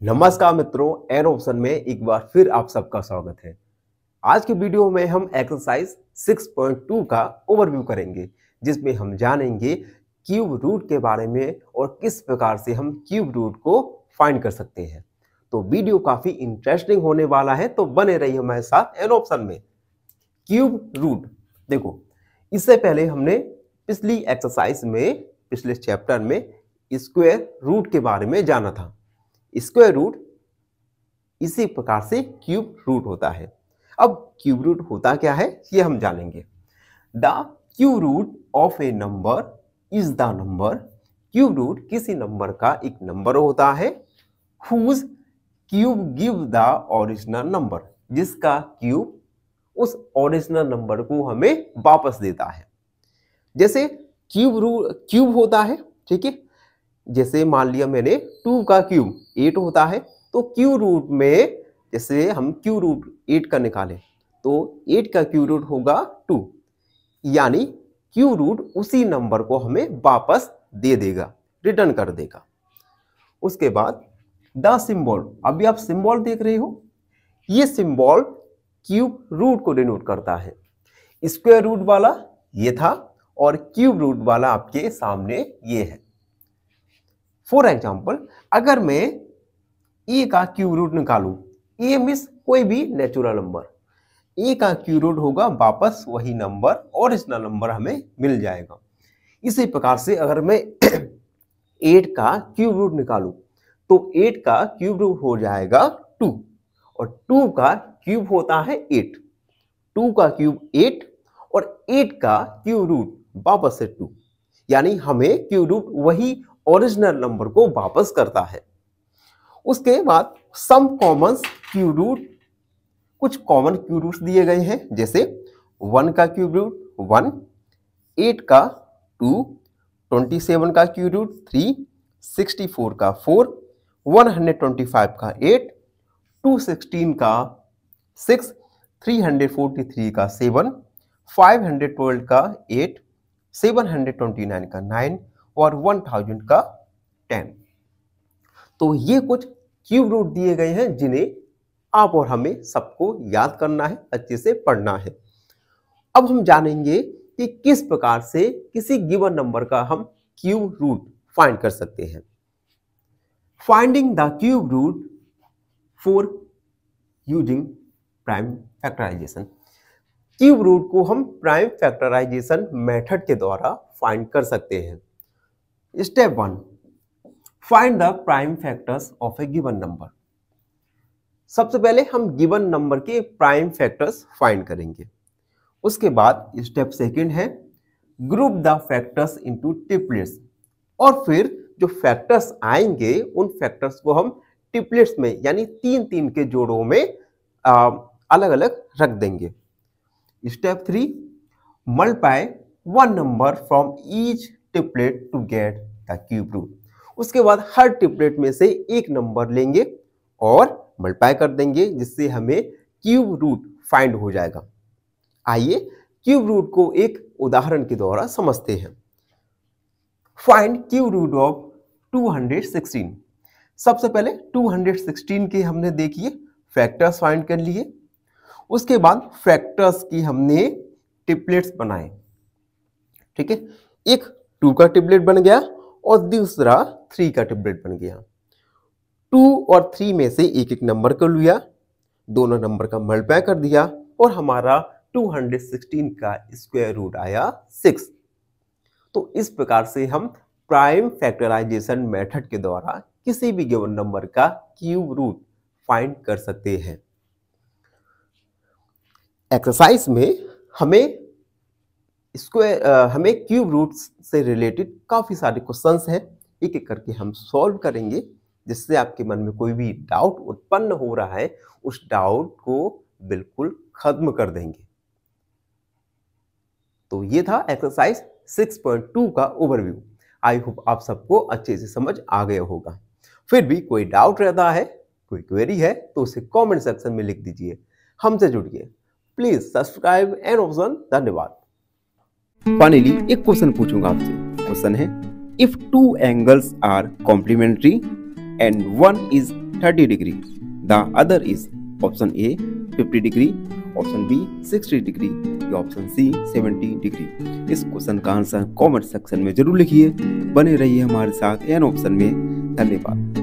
नमस्कार मित्रों, an option में एक बार फिर आप सबका स्वागत है। आज की वीडियो में हम एक्सरसाइज 6.2 का ओवरव्यू करेंगे, जिसमें हम जानेंगे क्यूब रूट के बारे में और किस प्रकार से हम क्यूब रूट को फाइंड कर सकते हैं। तो वीडियो काफी इंटरेस्टिंग होने वाला है, तो बने रहिए हमारे साथ एन ऑप्शन में। क्यूब रूट देखो, इससे पहले हमने पिछली एक्सरसाइज में, पिछले चैप्टर में स्क्वायर रूट के बारे में जाना था। स्क्वायर रूट इसी प्रकार से क्यूब रूट होता है। अब क्यूब रूट होता क्या है ये हम जानेंगे। The cube root of a number is the number. Cube root किसी नंबर का एक नंबर होता है whose cube give the original number, जिसका क्यूब उस ओरिजिनल नंबर को हमें वापस देता है। जैसे क्यूब होता है, ठीक है। जैसे मान लिया मैंने 2 का क्यूब 8 होता है, तो क्यूब रूट में जैसे हम क्यूब रूट 8 का निकालें तो 8 का क्यूब रूट होगा 2, यानी क्यूब रूट उसी नंबर को हमें वापस दे देगा, रिटर्न कर देगा। उसके बाद द सिंबल, अभी आप सिंबल देख रहे हो, ये सिंबल क्यूब रूट को डिनोट करता है। स्क्वायर रूट वाला ये था और क्यूब रूट वाला आपके सामने ये है। फॉर एग्जाम्पल, अगर मैं ए का क्यूब रूट निकालूं, ए मींस कोई भी नेचुरल नंबर, ए का क्यूब रूट होगा वापस वही नंबर, ओरिजिनल नंबर हमें मिल जाएगा। इसी प्रकार से अगर मैं 8 का क्यूब रूट निकालूं तो 8 का क्यूब रूट हो जाएगा 2, और 2 का क्यूब होता है 8। 2 का क्यूब 8 और 8 का क्यूब रूट वापस से 2, यानी हमें क्यूब रूट वही ओरिजिनल नंबर को वापस करता है। उसके बाद सम कॉमन क्यूब रूट, कुछ कॉमन क्यूब रूट्स दिए गए हैं, जैसे 1 का क्यूब रूट 1, 8 का 2, 27 का क्यूब रूट 3, 64 का 4, 125 का 8, 216 का 6, 343 का 7, 512 का 8, 729 का 9 और 1000 का 10। तो ये कुछ क्यूब रूट दिए गए हैं जिन्हें आप और हमें सबको याद करना है, अच्छे से पढ़ना है। अब हम जानेंगे कि किस प्रकार से किसी गिवन नंबर का हम क्यूब रूट फाइंड कर सकते हैं। Finding the cube root for using prime factorisation. Cube root को हम प्राइम फैक्टराइजेशन मेथड के द्वारा फाइंड कर सकते हैं। Step 1, find the prime factors of A given number. सबसे पहले हम गिवन नंबर के प्राइम फैक्टर्स फाइंड करेंगे। उसके बाद स्टेप 2 है group the factors into triplets, और फिर जो फैक्टर्स आएंगे उन फैक्टर्स को हम ट्रिपलेट्स में, यानी 3-3 के जोड़ों में अलग अलग रख देंगे। Step 3, multiply one number from each triplet to get the cube root. उसके बाद हर ट्रिपलेट में से एक नंबर लेंगे और मल्टीप्लाई कर देंगे, जिससे हमें क्यूब रूट फाइंड हो जाएगा। आइए क्यूब रूट को एक उदाहरण के द्वारा समझते हैं। Find cube root of 216। सबसे पहले 216 के हमने देखिए फैक्टर्स फाइंड कर लिए। उसके बाद फैक्टर्स की हमने ट्रिपलेट्स बनाए, ठीक है। एक 2 का ट्रिपलेट बन गया और दूसरा 3 का ट्रिपलेट बन गया। 2 और 3 में से एक एक नंबर को लिया, दोनों नंबर का मल्टीप्लाई कर दिया और हमारा 216 का स्क्वायर रूट आया 6। तो इस प्रकार से हम प्राइम फैक्टराइजेशन मेथड के द्वारा किसी भी गिवन नंबर का क्यूब रूट फाइंड कर सकते हैं। एक्सरसाइज में हमें क्यूब रूट से रिलेटेड काफी सारे क्वेश्चंस हैं, एक एक करके हम सॉल्व करेंगे, जिससे आपके मन में कोई भी डाउट उत्पन्न हो रहा है उस डाउट को बिल्कुल खत्म कर देंगे। तो ये था एक्सरसाइज 6.2 का ओवरव्यू। आई होप आप सबको अच्छे से समझ आ गया होगा। फिर भी कोई डाउट रहता है, कोई क्वेरी है, तो उसे कमेंट सेक्शन में लिख दीजिए। हमसे जुड़िए, प्लीज सब्सक्राइब एन ऑप्शन। धन्यवाद। फाइनली एक क्वेश्चन पूछूंगा आपसे। क्वेश्चन है, if two angles are complementary and one is 30 degree. The other is option A 50 degree, option B 60 degree या ऑप्शन सी 70 डिग्री। इस क्वेश्चन का आंसर कमेंट सेक्शन में जरूर लिखिए। बने रहिए हमारे साथ एन ऑप्शन में। धन्यवाद।